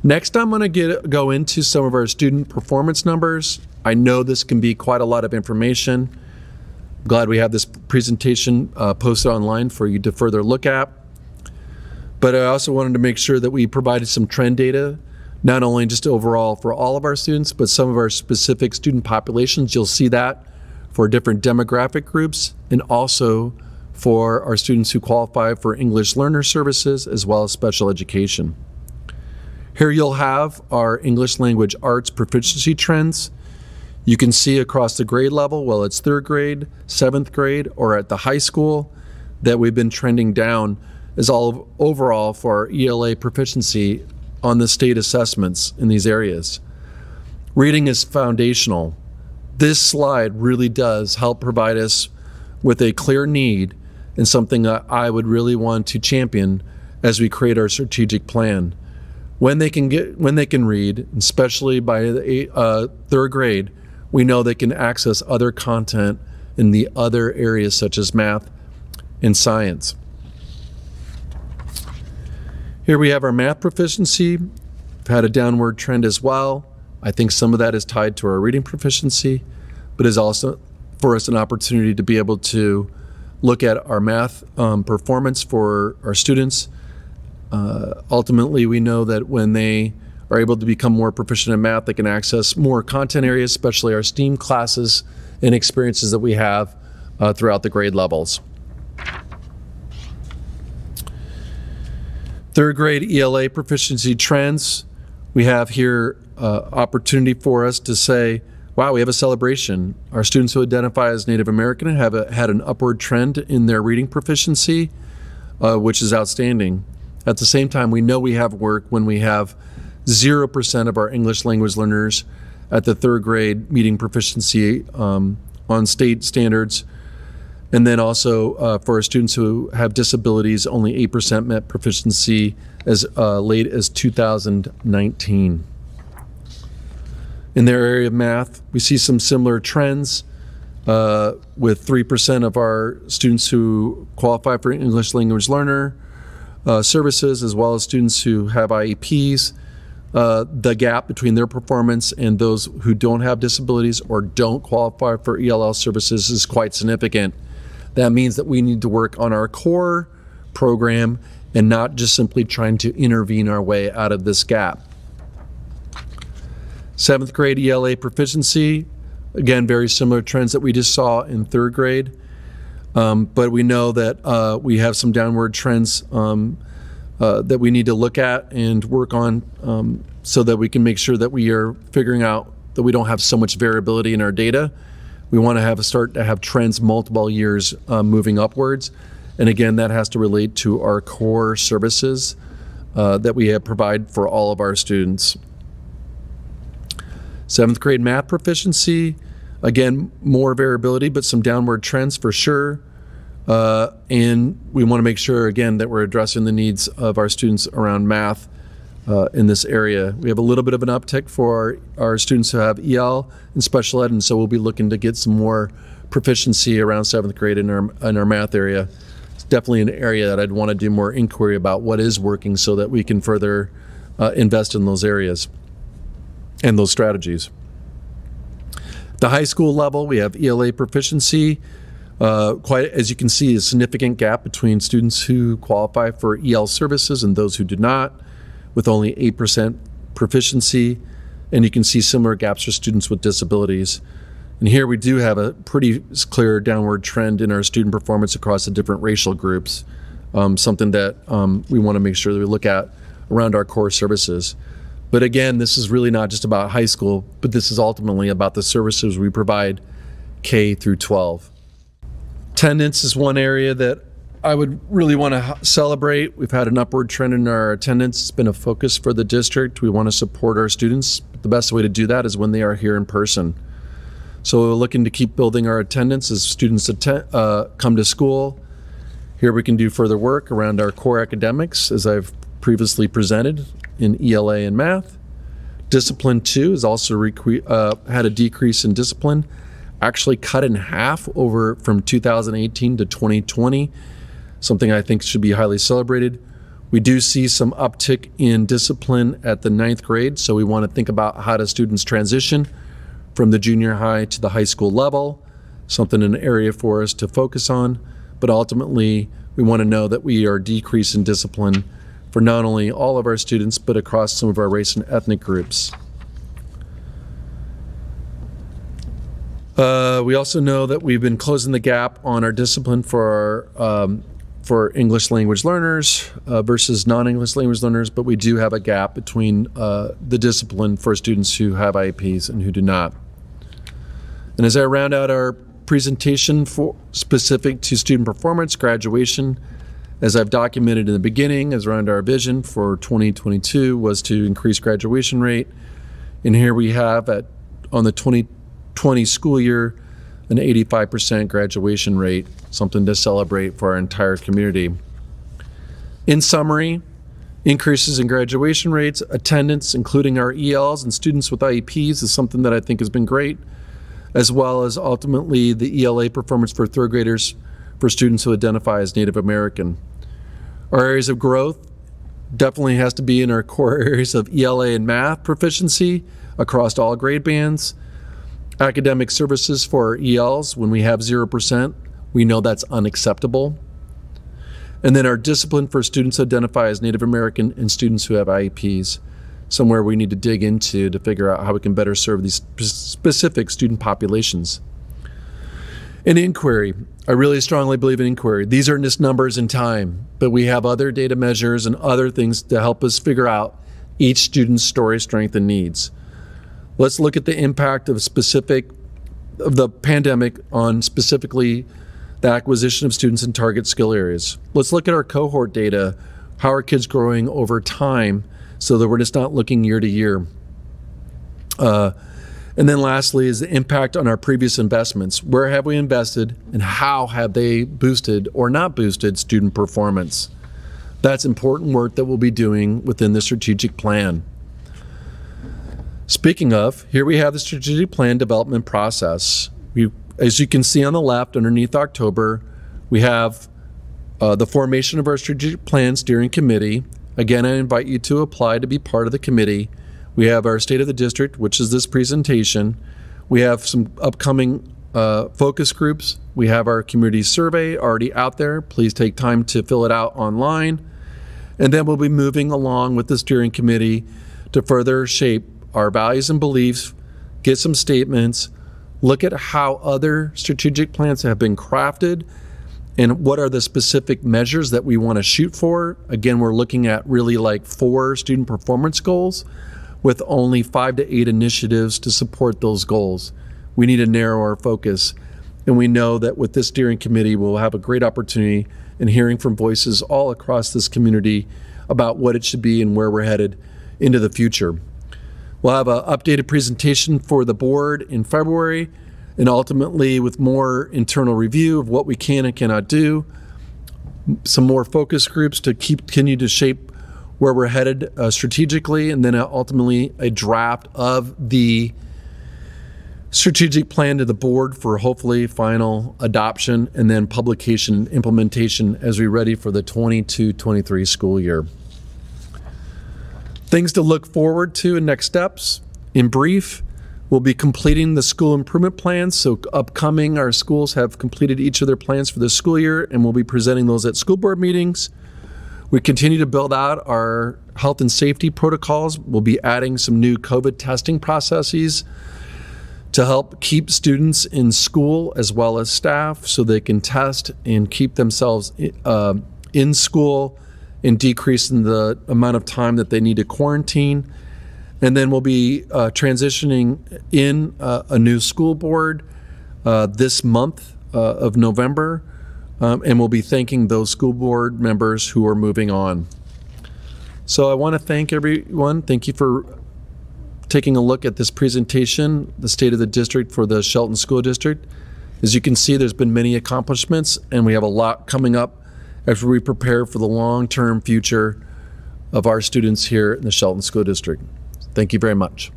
Next, I'm going to go into some of our student performance numbers. I know this can be quite a lot of information. Glad we have this presentation posted online for you to further look at. But I also wanted to make sure that we provided some trend data, not only just overall for all of our students, but some of our specific student populations. You'll see that for different demographic groups and also for our students who qualify for English learner services as well as special education. Here you'll have our English language arts proficiency trends. You can see across the grade level, whether it's 3rd grade, 7th grade, or at the high school, that we've been trending down as all overall for our ELA proficiency on the state assessments in these areas. Reading is foundational. This slide really does help provide us with a clear need and something that I would really want to champion as we create our strategic plan. When they can read, especially by the 3rd grade, we know they can access other content in the other areas such as math and science. Here we have our math proficiency. We've had a downward trend as well. I think some of that is tied to our reading proficiency, but is also for us an opportunity to be able to look at our math performance for our students. Ultimately, we know that when they are able to become more proficient in math, they can access more content areas, especially our STEAM classes and experiences that we have throughout the grade levels. 3rd grade ELA proficiency trends. We have here opportunity for us to say, wow, we have a celebration. Our students who identify as Native American have had an upward trend in their reading proficiency, which is outstanding. At the same time, we know we have work when we have 0% of our English language learners at the 3rd grade meeting proficiency on state standards. And then also for our students who have disabilities, only 8% met proficiency as late as 2019. In their area of math, we see some similar trends with 3% of our students who qualify for English language learner services, as well as students who have IEPs. The gap between their performance and those who don't have disabilities or don't qualify for ELL services is quite significant. That means that we need to work on our core program and not just simply trying to intervene our way out of this gap. 7th grade ELA proficiency, again, very similar trends that we just saw in 3rd grade. But we know that we have some downward trends that we need to look at and work on so that we can make sure that we are figuring out that we don't have so much variability in our data. We want to start to have trends multiple years moving upwards. And again, that has to relate to our core services that we have provide for all of our students. 7th grade math proficiency, again, more variability, but some downward trends for sure. And we want to make sure, again, that we're addressing the needs of our students around math in this area. We have a little bit of an uptick for our students who have EL and special ed, and so we'll be looking to get some more proficiency around 7th grade in our math area. It's definitely an area that I'd want to do more inquiry about what is working so that we can further invest in those areas and those strategies. At the high school level, we have ELA proficiency. Quite, as you can see, a significant gap between students who qualify for EL services and those who do not, with only 8% proficiency. And you can see similar gaps for students with disabilities. And here we do have a pretty clear downward trend in our student performance across the different racial groups, something that we want to make sure that we look at around our core services. But again, this is really not just about high school, but this is ultimately about the services we provide K through 12. Attendance is one area that I would really want to celebrate. We've had an upward trend in our attendance. It's been a focus for the district. We want to support our students. The best way to do that is when they are here in person. So we're looking to keep building our attendance as students come to school. Here we can do further work around our core academics, as I've previously presented in ELA and math. Discipline 2 has also had a decrease in discipline, actually cut in half from 2018 to 2020, something I think should be highly celebrated. We do see some uptick in discipline at the 9th grade, so we want to think about how do students transition from the junior high to the high school level, something an area for us to focus on, but ultimately we want to know that we are decreasing discipline for not only all of our students, but across some of our race and ethnic groups. We also know that we've been closing the gap on our discipline for English language learners versus non-English language learners, but we do have a gap between the discipline for students who have IEPs and who do not. And as I round out our presentation for specific to student performance, graduation, as I've documented in the beginning, as around our vision for 2022 was to increase graduation rate. And here we have on the 2020 school year, an 85% graduation rate, something to celebrate for our entire community. In summary, increases in graduation rates, attendance, including our ELs and students with IEPs, is something that I think has been great, as well as ultimately the ELA performance for 3rd graders for students who identify as Native American. Our areas of growth definitely has to be in our core areas of ELA and math proficiency across all grade bands. Academic services for our ELs, when we have 0%, we know that's unacceptable. And then our discipline for students who identify as Native American and students who have IEPs, somewhere we need to dig into to figure out how we can better serve these specific student populations. In inquiry, I really strongly believe in inquiry. These are just numbers in time, but we have other data measures and other things to help us figure out each student's story, strength, and needs. Let's look at the impact of the pandemic on specifically the acquisition of students in target skill areas. Let's look at our cohort data. How are kids growing over time so that we're just not looking year to year? And then lastly is the impact on our previous investments. Where have we invested and how have they boosted or not boosted student performance? That's important work that we'll be doing within the strategic plan. Speaking of, here we have the strategic plan development process. As you can see on the left underneath October, we have the formation of our strategic plan steering committee. Again, I invite you to apply to be part of the committee. We have our state of the district, which is this presentation. We have some upcoming focus groups. We have our community survey already out there. Please take time to fill it out online. And then we'll be moving along with the steering committee to further shape our values and beliefs, get some statements, look at how other strategic plans have been crafted, and what are the specific measures that we want to shoot for. Again, we're looking at really like 4 student performance goals with only 5 to 8 initiatives to support those goals. We need to narrow our focus. And we know that with this steering committee, we'll have a great opportunity in hearing from voices all across this community about what it should be and where we're headed into the future. We'll have an updated presentation for the board in February, and ultimately with more internal review of what we can and cannot do, some more focus groups to continue to shape where we're headed strategically, and then ultimately a draft of the strategic plan to the board for hopefully final adoption, and then publication and implementation as we're ready for the 22-23 school year. Things to look forward to and next steps. In brief, we'll be completing the school improvement plans. So upcoming, our schools have completed each of their plans for this school year, and we'll be presenting those at school board meetings. We continue to build out our health and safety protocols. We'll be adding some new COVID testing processes to help keep students in school as well as staff so they can test and keep themselves in school and decreasing the amount of time that they need to quarantine. And then we'll be transitioning in a new school board this month of November, and we'll be thanking those school board members who are moving on. So I want to thank everyone. Thank you for taking a look at this presentation, the state of the district for the Shelton School District. As you can see, there's been many accomplishments, and we have a lot coming up as we prepare for the long-term future of our students here in the Shelton School District. Thank you very much.